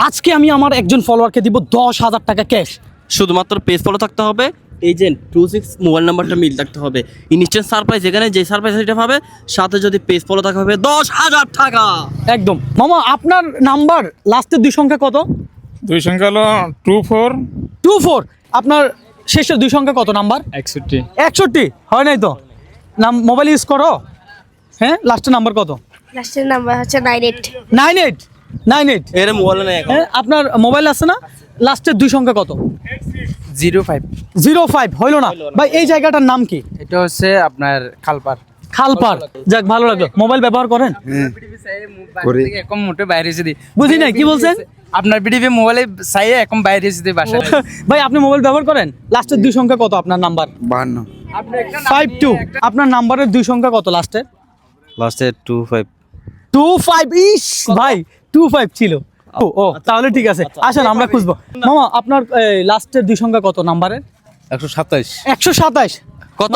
আজকে আমি আমার একজন ফলোয়ারকে দিব 10,000 টাকা ক্যাশ। শুধুমাত্র পেজ ফলো থাকতে হবে, এজেন্ট 26 মোবাইল নাম্বারটা মিল থাকতে হবে। ইনস্ট্যান্ট সারপ্রাইজ, এখানে যে সারপ্রাইজ সেটা পাবে, সাথে যদি পেজ ফলো থাকা হবে 10,000 টাকা। একদম মামা, আপনার নাম্বার লাস্টের দুই সংখ্যা কত? দুই সংখ্যা হলো 24 24। আপনার শেষের দুই সংখ্যা কত নাম্বার? 61। 61 হয় নাই তো? মোবাইল ইউজ করো? হ্যাঁ, লাস্টের নাম্বার কত? লাস্টের নাম্বার হচ্ছে 98। 98। এর মোবাইল নেই এখন। হ্যাঁ, আপনার মোবাইল আছে না? লাস্টের দুই সংখ্যা কত? 05। 05 হইলো না ভাই। এই জায়গাটার নাম কি? এটা হচ্ছে আপনার খালপার। খালপার। যাক, ভালো লাগলো। মোবাইল ব্যবহার করেন? এখন মোটে বাইরে এসে দিই। বুঝি নাই, কি বলছেন? আপনার বিডিপি মোবাইলে চাইয়ে এখন বাইরে এসে দিই বাসায়। ভাই আপনি মোবাইল ব্যবহার করেন? লাস্টের দুই সংখ্যা কত আপনার নাম্বার? 52 52। আপনার নাম্বারের দুই সংখ্যা কত লাস্টের? লাস্টে 25 25। ইস ভাই 25 ছিল। ও তাহলে ঠিক আছে, আসেন আমরা খুঁজবো। মামা আপনার লাস্টের দুই সংখ্যা কত নাম্বারের? 127 127। কত?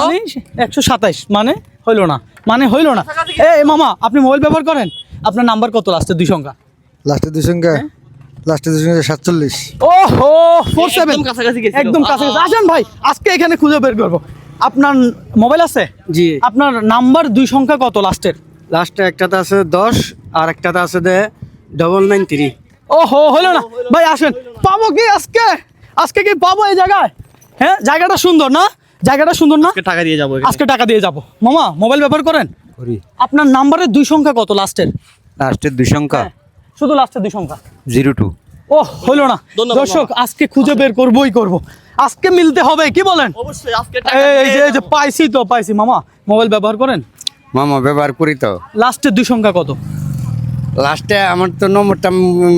127 মানে হইলো না, এই মামা আপনি মোবাইল ব্যবহার করেন? আপনার নাম্বার কত লাস্টের দুই সংখ্যা? লাস্টের দুই সংখ্যা 47। ওহো 47। একদম কাছাকাছি গেছিল। একদম কাছাকাছি। আসেন ভাই, আজকে এখানে খুঁজে বের করবো। আপনার মোবাইল আছে? জি, আপনার নাম্বার দুই সংখ্যা কত লাস্টের? লাস্টে একটাতে আছে 10 আর একটাতে আছে 993। ওহো হলো না ভাই। আসেন, পাবো কি আজকে কি পাবো এই জায়গায়? হ্যাঁ, জায়গাটা সুন্দর না? টাকা দিয়ে যাবো। আজকে টাকা দিয়ে যাবো। মামা মোবাইল ব্যবহার করেন? করি। আপনার নাম্বারের দুই সংখ্যা কত লাস্টের? লাস্টের দুই সংখ্যা শুধু লাস্টের দুই সংখ্যা। 02 ও হলো না। ধন্যবাদ দর্শক, আজকে খুঁজে বের করবই করব। আজকে মিলতে হবে, কি বলেন? অবশ্যই আজকে এই যে পাইছি। মামা মোবাইল ব্যবহার করেন? মামা ব্যবহার করি তো। লাস্টের দুই সংখ্যা কত? লাস্টে আমার তো নম্বরটা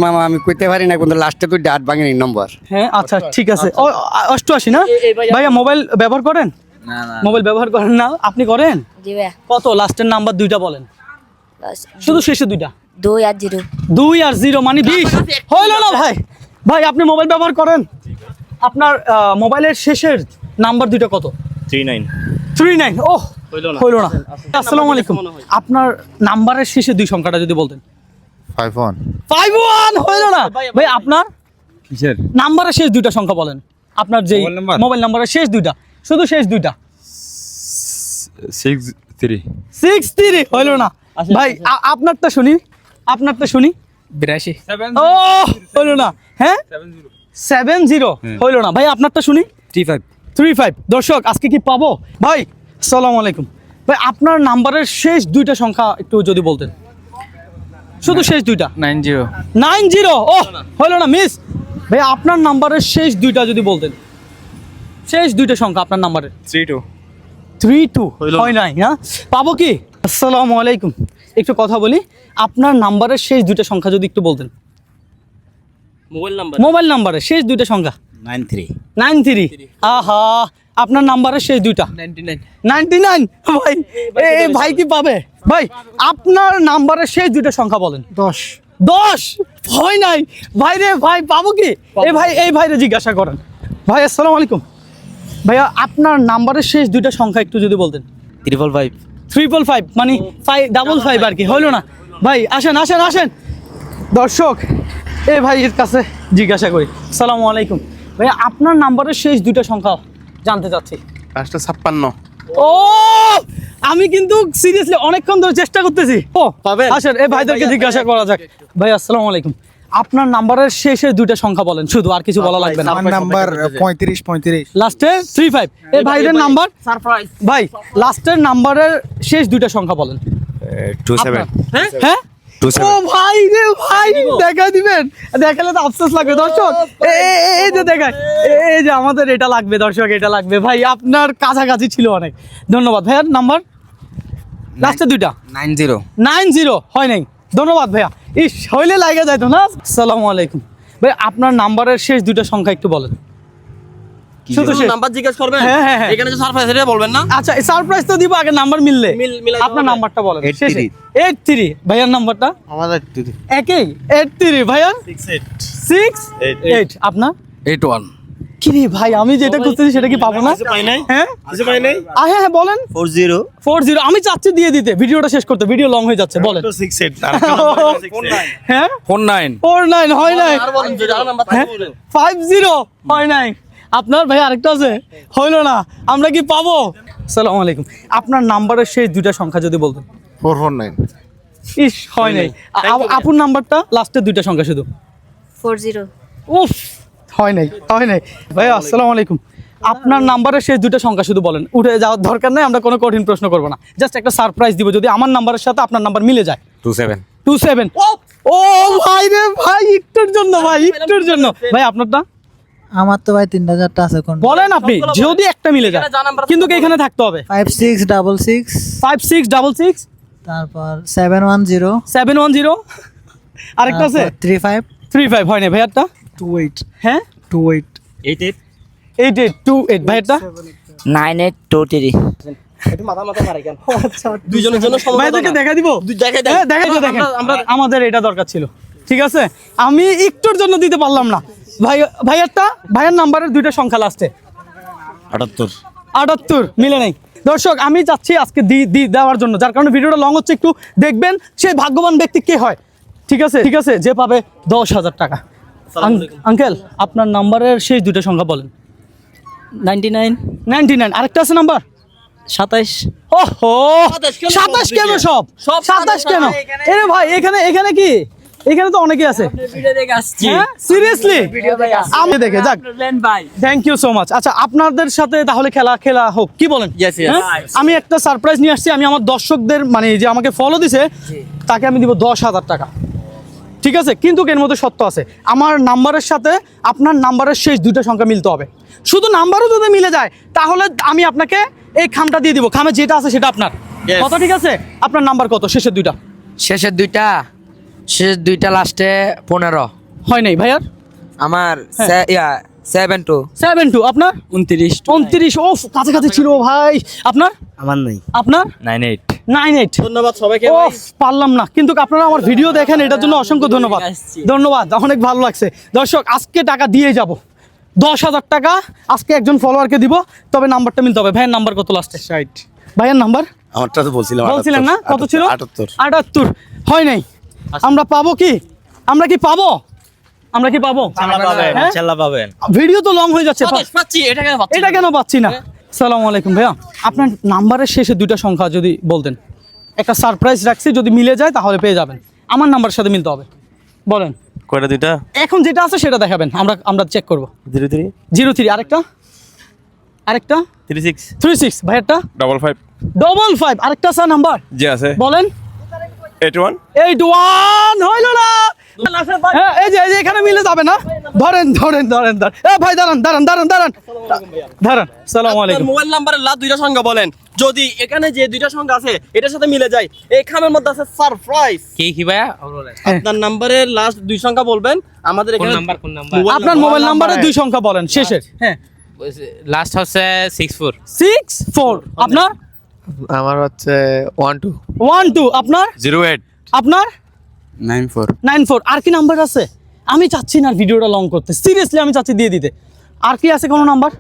মামা আমি কইতে পারি না, কিন্তু লাস্টে তো ডাট ভাঙেনি নম্বর। হ্যাঁ আচ্ছা ঠিক আছে। 88 না? ভাইয়া মোবাইল ব্যবহার করেন? না না, মোবাইল ব্যবহার করেন না? আপনি করেন? জি ভাইয়া। কত লাস্টের নাম্বার দুইটা বলেন? শুধু শেষে দুইটা। 2 আর 0। 2 আর 0 মানে 20 হইলো না ভাই আপনি মোবাইল ব্যবহার করেন? আপনার মোবাইলের শেষের নাম্বার দুইটা কত? 39। ও হইলো না। আসসালামু আলাইকুম। আপনার নাম্বারের শেষে দুই সংখ্যাটা যদি বলতেন? 51 51 হইলো না ভাই। আপনার কিসের নাম্বারের শেষ দুইটা সংখ্যা বলেন। আপনার যে মোবাইল নাম্বার? মোবাইল নাম্বারের শেষ দুইটা, শুধু শেষ দুইটা। 63 63 হইলো না ভাই। আপনারটা শুনি। 82। ও হইলো না। হ্যাঁ 70 হইলো না ভাই। আপনারটা শুনি। 35। দর্শক, আজকে কি পাবো ভাই? আসসালামু আলাইকুম ভাই। আপনার নাম্বারের শেষ দুইটা সংখ্যা একটু যদি বলতেন? শুধু শেষ দুইটা। 90। ও হইলো না, মিস ভাই। আপনার নাম্বারের শেষ দুইটা যদি বলতেন? শেষ দুইটা সংখ্যা আপনার নাম্বারের? 32 হয় নাই না? পাবো কি? আসসালামু আলাইকুম। একটু কথা বলি, আপনার নাম্বারের শেষ দুইটা সংখ্যা যদি একটু বলতেন? মোবাইল নাম্বারের শেষ দুইটা সংখ্যা? 93। আহা, আপনার নাম্বারের শেষ দুইটা? 99। ভাই এই ভাই কি পাবে ভাই? আপনার নাম্বারের শেষ দুইটা সংখ্যা বলেন। 10 হয় নাই ভাই রে। ভাই পাবো কি? এই ভাইরে জিজ্ঞাসা করেন। ভাই আসসালামু আলাইকুম ভাইয়া, আপনার নাম্বারের শেষ দুইটা সংখ্যা একটু যদি বলতেন? 555 মানে 555 আর কি। হইলো না ভাই। আসেন দর্শক, এই ভাইয়ের কাছে জিজ্ঞাসা করি। আসসালামু আলাইকুম ভাইয়া, আপনার নাম্বারের শেষ দুইটা সংখ্যা জানতে চাচ্ছি। লাস্টে 56। ও আমি কিন্তু সিরিয়াসলি অনেকক্ষণ ধরে চেষ্টা করতেছি। ও পাবেন? আসেন এই ভাইদেরকে জিজ্ঞাসা করা যাক। ভাই আসসালামু আলাইকুম, আপনার নাম্বারের শেষের দুইটা সংখ্যা বলেন শুধু, আর কিছু বলা লাগবে না। আমার নাম্বার 35 লাস্টে 35। এই ভাইদের নাম্বার? সারপ্রাইজ। ভাই লাস্টের নাম্বারের শেষ দুইটা সংখ্যা বলেন। 27 হ্যাঁ ও ভাই রে ভাই, দেখা দিবেন? দেখালে তো আফসোস লাগবে দর্শক। এই যে দেখায়, এই যে আমাদের এটা লাগবে দর্শক, এটা লাগবে ভাই। আপনার কাছাকাছি ছিল অনেক। ধন্যবাদ ভাইয়ার। নাম্বার লাস্টে দুইটা? 90 হয় নাই। ধন্যবাদ ভাইয়া। ইস হইলে লাগে যাইতো না। আসসালামু আলাইকুম ভাই, আপনার নাম্বারের শেষ দুইটা সংখ্যা একটু বলেন। শুধু শেষ নাম্বার জিজ্ঞেস করবেন? হ্যাঁ। এখানে যে সারপ্রাইজ এটা বলবেন না? আচ্ছা, সারপ্রাইজ তো দিব, আগে নাম্বার মিললে। আপনার নাম্বারটা বলেন। 83 ভাইয়ার নাম্বারটা? আমাদের একই 83 ভাইয়ার? 68 আপনার? কি রে ভাই, আমি যেটা করতেছি সেটা কি পাবো না? হ্যাঁ হ্যাঁ বলেন। 40 আমি চাচ্ছি দিয়ে দিতে, ভিডিওটা শেষ করতে, ভিডিও লং হয়ে যাচ্ছে, বলেন। হ্যাঁ 49 হয় নাই, 50 হয় নাই। আপনার ভাই আরেকটা আছে, হইলো না, আমরা কি পাবো? আসসালামু আলাইকুম, আপনার নাম্বারের সেই দুইটা সংখ্যা যদি বলতেন। 449 ইস, হয় নাই। আপুর নাম্বারটা লাস্টের দুইটা সংখ্যা শুধু। 40 উফ, হয় নাই, হয় নাই। ভাই আসসালামু আলাইকুম, আপনার নাম্বারের সেই দুইটা সংখ্যা শুধু বলেন, উঠে যাওয়ার দরকার নাই, আমরা কোনো কঠিন প্রশ্ন করবো না, জাস্ট একটা সারপ্রাইজ দিব যদি আমার নাম্বারের সাথে আপনার নাম্বার মিলে যায়। 27 ও ভাই রে ভাই, একটুর জন্য ভাই, একটুর জন্য ভাই। আপনারটা? আমার তো ভাই 3টা আছে কোন বলেন আপনি, যদি একটা মিলে যায়, কিন্তু কি এখানে থাকতে হবে? 5666 5666 তারপর 710 710 আরেকটা আছে 35 35 হয় না ভাইয়ারটা? 28 হ্যাঁ 28 8828 ভাইয়ারটা? 9823 দুইজনের জন্য ভাইয়াদেরকে দেখা দিব? দেখাই হ্যাঁ দেখাই তো, দেখেন, আমাদের এটা দরকার ছিল, ঠিক আছে, আমি একটুর জন্য দিতে পারলাম না। ভাইয়ারটা, ভাইয়ার নাম্বারের দুইটা সংখ্যা লাস্টে 78 মিলে নাই। দর্শক, আমি চাচ্ছি আজকে দেওয়ার জন্য, যার কারণে ভিডিওটা লং হচ্ছে, একটু দেখবেন সেই ভাগ্যবান ব্যক্তি কে হয়। ঠিক আছে, ঠিক আছে, যে পাবে 10,000 টাকা। আঙ্কেল, আপনার নাম্বারের সেই দুইটা সংখ্যা বলেন। 99 আরেকটা আছে নাম্বার 27 ওহো 27 কেন? সব 27 কেন? এরে ভাই, এখানে কি, এখানে তো অনেকেই আছে। হ্যাঁ সিরিয়াসলি, আমি দেখে যাক, থ্যাংক ইউ সো মাচ। আচ্ছা, আপনাদের সাথে তাহলে খেলা হোক, কি বলেন? হ্যাঁ? আমি একটা সারপ্রাইজ নিয়ে আসছি, আমি আমার দর্শকদের, মানে যে আমাকে ফলো দিছে তাকে আমি দিব 10,000 টাকা, ঠিক আছে, কিন্তু এর মধ্যে সত্য আছে, আমার নাম্বারের সাথে আপনার নাম্বারের শেষ দুইটা সংখ্যা মিলতে হবে। শুধু নাম্বারও যদি মিলে যায় তাহলে আমি আপনাকে এই খামটা দিয়ে দিব, খামে যেটা আছে সেটা আপনার কত, ঠিক আছে? আপনার নাম্বার কত শেষের দুইটা? শেষ দুইটা লাস্টে 15 হয় নাই ভাইয়ার? আমার 72 আপনার? 29 ও কাছাকাছি ছিল ভাই। আপনার? আমার নাই। আপনার? 98 ধন্যবাদ সবাইকে। ওফ, পারলাম না, কিন্তু আপনারা আমার ভিডিও দেখেন, এটার জন্য অসংখ্য ধন্যবাদ। ধন্যবাদ, অনেক ভালো লাগছে। দর্শক, আজকে টাকা দিয়ে যাব, 10,000 টাকা আজকে একজন ফলোয়ারকে দিব, তবে নাম্বারটা মিলতে হবে। ভাইয়ের নাম্বার কত লাস্টে? 60 ভাইয়ের নাম্বার আমারটা তো বলছিলাম বলছিলেন না, কত ছিল? 78 হয় নাই। আমরা পাবো কি? আমরা কি পাবো? হ্যাঁ? ভিডিও তো লং হয়ে যাচ্ছে, পাচ্ছি, এটা কেন পাচ্ছি না? আসসালামু আলাইকুম ভাইয়া, আপনার নাম্বারের শেষে দুইটা সংখ্যা যদি বলতেন, একটা সারপ্রাইজ রাখছি, যদি মিলে যায় তাহলে পেয়ে যাবেন, আমার নাম্বারের সাথে মিলতে হবে, বলেন। কয়টা দুইটা? এখন যেটা আছে সেটা দেখাবেন, আমরা চেক করবো। 03 আরেকটা 36 ভাইয়ারটা? 55 আরেকটা আছে নাম্বার? জি আছে। বলেন। 81 হইল না। হ্যাঁ, এই যে এখানে মিলে যাবে না? ধরেন। এ ভাই দাঁড়ান। আসসালামু আলাইকুম। মোবাইল নাম্বারের লাস্ট দুইটা সংখ্যা বলেন, যদি এখানে যে দুইটা সংখ্যা আছে এটার সাথে মিলে যায়, এই খামের মধ্যে আছে সারপ্রাইজ। কি ভাইয়া? আপনার নাম্বারের লাস্ট দুই সংখ্যা বলবেন, আমাদের এখানে কোন নাম্বার? আপনার মোবাইল নাম্বারের দুই সংখ্যা বলেন শেষের। হ্যাঁ, লাস্ট হচ্ছে 64 64 আপনার? আমার হচ্ছে 12 আপনার? 08 আপনার? 94 আর কি নাম্বার আছে? আমি চাচ্ছি না ভিডিওটা লং করতে, সিরিয়াসলি আমি চাচ্ছি দিয়ে দিতে। আর কি আছে কোনো নাম্বার?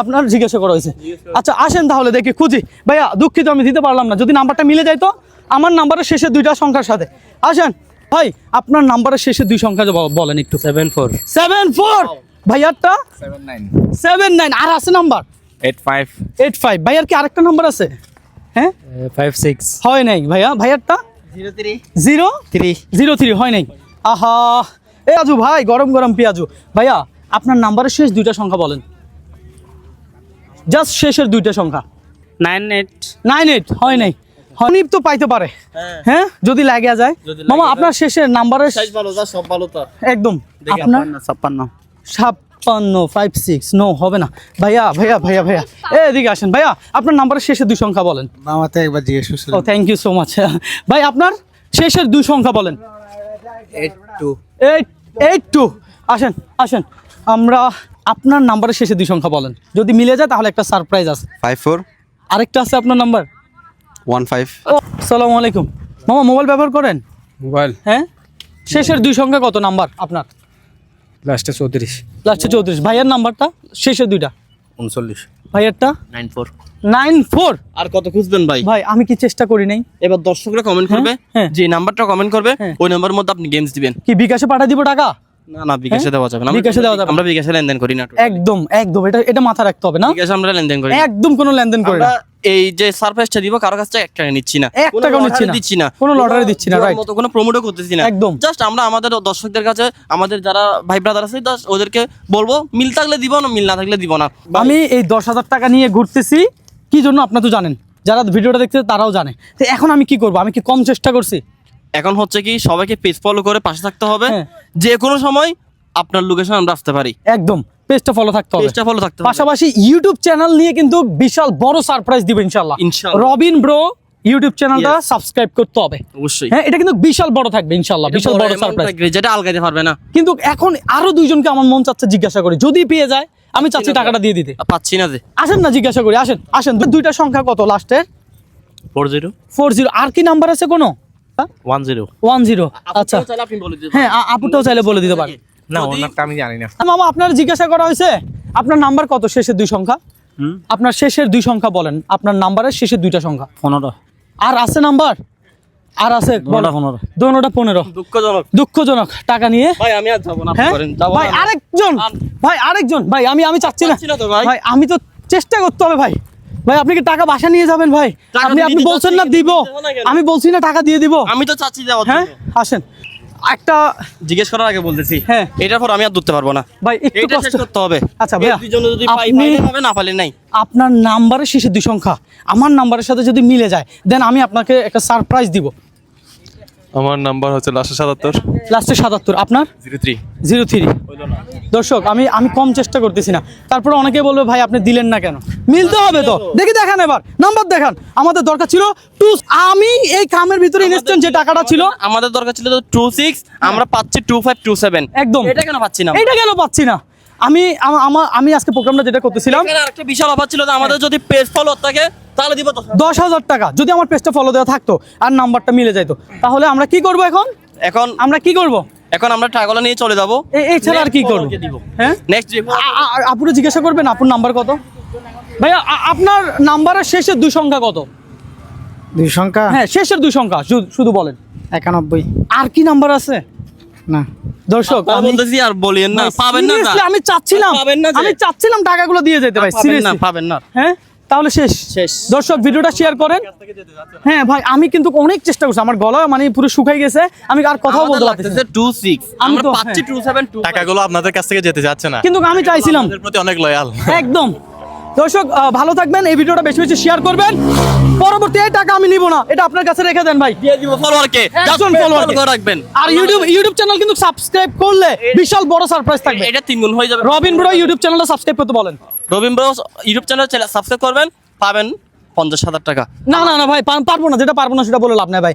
আপনার জিজ্ঞাসা করা হয়েছে। আচ্ছা, আসেন তাহলে দেখি, খুঁজি। ভাইয়া দুঃখিত, আমি দিতে পারলাম না, যদি নাম্বারটা মিলে যায় তো আমার নাম্বারের শেষে দুইটা সংখ্যার সাথে। আসেন ভাই, আপনার নাম্বারের শেষে দুই সংখ্যা বলেন একটু। 74 ভাইয়ারটা? 79 আর আছে নাম্বার? 85 ভাইয়ার কি আরেকটা নাম্বার আছে? হ্যাঁ 56 হয় নাই ভাইয়া। ভাইয়ারটা? 03 হয় নাই। আহা, এ আজু ভাই, গরম পেঁয়াজু। ভাইয়া আপনার নাম্বারের শেষ দুইটা সংখ্যা বলেন, জাস্ট শেষের দুইটা সংখ্যা। 98 হয় নাই। হনিপ তো পাইতে পারে, হ্যাঁ যদি লাগিয়া যায়। মামা আপনার শেষের নাম্বারের সব ভালো তো একদম আপনার 56 56 নো হবে না। ভাইয়া এদিকে আসেন। ভাইয়া আপনার নাম্বারের শেষের দুই সংখ্যা বলেন। মামাতে একবার জিজ্ঞেস ও করছিলাম। Thank you so much. ভাই আপনার শেষের দুই সংখ্যা বলেন। 82 আসেন আমরা, আপনার নাম্বারের শেষে দুই সংখ্যা বলেন, যদি মিলে যায় তাহলে একটা সারপ্রাইজ আছে। 54 আরেকটা আছে আপনার নাম্বার? 15 আসসালামু আলাইকুম মামা, মোবাইল ব্যবহার করেন? মোবাইল হ্যাঁ, শেষের দুই সংখ্যা কত নাম্বার আপনার? লাস্টে 34। লাস্টে 34। ভাইয়ের নাম্বারটা শেষের দুইটা 39। ভাইয়েরটা 94। 94। আর কত খুঁজবেন ভাই? ভাই আমি কি চেষ্টা করি নাই? এবার দর্শকরা কমেন্ট করবে, হ্যাঁ। যে নাম্বারটা কমেন্ট করবে হ্যাঁ। ওই নাম্বারের মধ্যে আপনি গেমস দিবেন। কি বিকাশে পাঠিয়ে দিব টাকা? না বিকাশে দেওয়া যাবে না। বিকাশে দেওয়া যাবে না। আমরা বিকাশে লেনদেন করি না। একদম একদম, এটা মাথা রাখতে হবে না, বিকাশে আমরা লেনদেন করি না। একদম কোনো লেনদেন করি না। আমরা এই যে সারপ্রাইজটা দিব কারো কাছ থেকে 1 টাকা নিচ্ছি না, 1 টাকাও নিচ্ছি না। দিচ্ছি না, কোনো লটারি দিচ্ছি না, জোড়ার right। মতো কোনো প্রমোটও করতেছি না। একদম। জাস্ট আমরা আমাদের দর্শকদের কাছে, আমাদের যারা ভাই ব্রাদার আছে জাস্ট ওদেরকে বলবো, মিল থাকলে দিব না, মিল না থাকলে দিব না। আমি এই 10,000 টাকা নিয়ে ঘুরতেছি কি জন্য আপনারা তো জানেন, যারা ভিডিওটা দেখতে তারাও জানে। তো এখন আমি কি করব? আমি কি কম চেষ্টা করছি? এখন হচ্ছে কি সবাইকে পেজ ফলো করে পাশে থাকতে হবে, হ্যাঁ। যে কোনো সময় আপনার লোকেশন আমরা আসতে পারি। একদম পেজটা ফলো থাকতে হবে, পেজটা ফলো থাকতে হবে। পাশাপাশি ইউটিউব চ্যানেল নিয়ে কিন্তু বিশাল বড় সারপ্রাইজ দিব ইনশাআল্লাহ। ইনশাআল্লাহ। রবিন ব্রো ইউটিউব চ্যানেলটা Yes. সাবস্ক্রাইব করতে হবে। অবশ্যই। হ্যাঁ, এটা কিন্তু বিশাল বড় থাকবে ইনশাআল্লাহ, বিশাল বড় সারপ্রাইজ। যেটা আলগাইতে পারবে না। কিন্তু এখন আরো দুইজনকে আমার মন চাচ্ছে জিজ্ঞাসা করি, যদি পেয়ে যায় আমি চাচ্ছি টাকাটা দিয়ে দিতে। পাচ্ছি না যে। আসেন না জিজ্ঞাসা করি, আসেন আসেন। দুইটা সংখ্যা কত লাস্টের? 40। 40। আর কি নাম্বার আছে কোনো? 10। 10। আচ্ছা আপনি বলে দিতে হ্যাঁ, আপুটাও চাইলে বলে দিতে পারে। না ওনারটা আমি জানি না। মামা আপনার জিজ্ঞাসা করা হয়েছে আপনার নাম্বার কত, শেষের 2 সংখ্যা? আপনার শেষের 2 সংখ্যা বলেন, আপনার নাম্বারের শেষের 2টা সংখ্যা। 15। আর আছে নাম্বার? আর আছে? 15। দোনোটা 15। দুঃখজনক। দুঃখজনক। টাকা নিয়ে ভাই আমি আর যাবো না, আপনি হ্যাঁ করেন। যাবো ভাই, না। আরেকজন ভাই, আরেকজন ভাই, আমি চাচ্ছি না পাচ্ছি না তো ভাই। ভাই, আমি তো চেষ্টা করতে হবে ভাই। ভাই আপনি কি টাকা বাসা নিয়ে যাবেন ভাই? টাকা আপনি তো আপনি দিতে বলছেন না চাচ্ছি, দিব, কিন্তু দেবো না কেন? আমি বলছি না টাকা দিয়ে দিব। আমি তো চাচ্ছি যাওয়ার হ্যাঁ জন্য। আসেন একটা জিজ্ঞেস করার আগে বলতেছি, হ্যাঁ। এটার পর আমি আর ধরতে পারবো না। ভাই একটু এইটা শেষ কষ্ট করতে হবে। আচ্ছা ভাইয়া, এর দুজনে যদি পাই আপনি- পাইলে হবে, না পাইলে নাই। আপনার নাম্বারের শেষে 2 সংখ্যা আমার নাম্বারের সাথে যদি মিলে যায় দেন আমি আপনাকে একটা সারপ্রাইজ দিব। আমার নাম্বার হচ্ছে লাস্টে 77। লাস্টে 77। আপনার 03। 03। দর্শক আমি কম চেষ্টা করতেছি না, তারপরে অনেকে বলবে ভাই আপনি দিলেন না কেন? মিলতে হবে তো, দেখি দেখান এবার নাম্বার দেখান। আমাদের দরকার ছিল 2। আমি এই কামের ভিতরে ইনস্ট্যান্ট যে টাকাটা ছিল, আমাদের দরকার ছিল তো 26, আমরা পাচ্ছি 2527। একদম। এটা কেন পাচ্ছি না? এইটা কেন পাচ্ছি না? আমি আজকে প্রোগ্রামটা যেটা করতেছিলাম, এখানে আরেকটা বিশাল অফার ছিল যে আমাদের যদি পেজ ফলো থাকে তাহলে দিব 10,000 টাকা যদি আমার পেজটা ফলো দেওয়া থাকতো আর নাম্বারটা মিলে যাইতো, তাহলে আমরা কি করব এখন? এখন আমরা কি করব? এখন আমরা টাকাগুলো নিয়ে চলে যাবো। এই ছাড়া আর কি করব? হ্যাঁ, নেক্সট আপুরে জিজ্ঞাসা করবেন আপুর নাম্বার কত? ভাইয়া আপনার নাম্বারের শেষের 2 সংখ্যা কত? 2 সংখ্যা হ্যাঁ, শেষের 2 সংখ্যা শুধু বলেন। 91। আর কি নাম্বার আছে? না দর্শক আমি বলতেছি আর বলিয়েন না, পাবেন না। seriously আমি চাচ্ছিলাম, পাবেন না যে। আমি চাচ্ছিলাম টাকাগুলো দিয়ে যেতে ভাই, পাবেন না, সিরিয়াসলি পাবেন না। হ্যাঁ, তাহলে শেষ। দর্শক ভিডিওটা শেয়ার করেন। হ্যাঁ ভাই, আমি কিন্তু অনেক চেষ্টা করছি, আমার গলা মানে পুরো শুকাই গেছে, আমি আর কথাও বলতে পারতেছি না। 26, আমি আমরা তো, পাচ্ছি 27। টাকাগুলো আপনাদের কাছ থেকে যেতে যাচ্ছে না, কিন্তু আমি চাইছিলাম আমাদের প্রতি অনেক লয়াল। একদম। দর্শক ভালো থাকবেন, এই ভিডিওটা বেশি বেশি শেয়ার করবেন। পরবর্তী এই টাকা আমি নিব না, এটা আপনার কাছে রেখে দেন ভাই। দিয়ে দিব ফলোয়ারকে, একজন follower কে। করে রাখবেন। আর ইউটিউব চ্যানেল কিন্তু সাবস্ক্রাইব করলে বিশাল বড় সারপ্রাইজ থাকবে। এটা 3 গুণ হয়ে যাবে। রবিন ব্রো ইউটিউব চ্যানেলটা সাবস্ক্রাইব করতে বলেন। Robin bro YouTube channel subscribe করবেন, পাবেন 50,000 টাকা। না ভাই, পারবো না, যেটা পারবো না সেটা বলে লাভ নাই ভাই।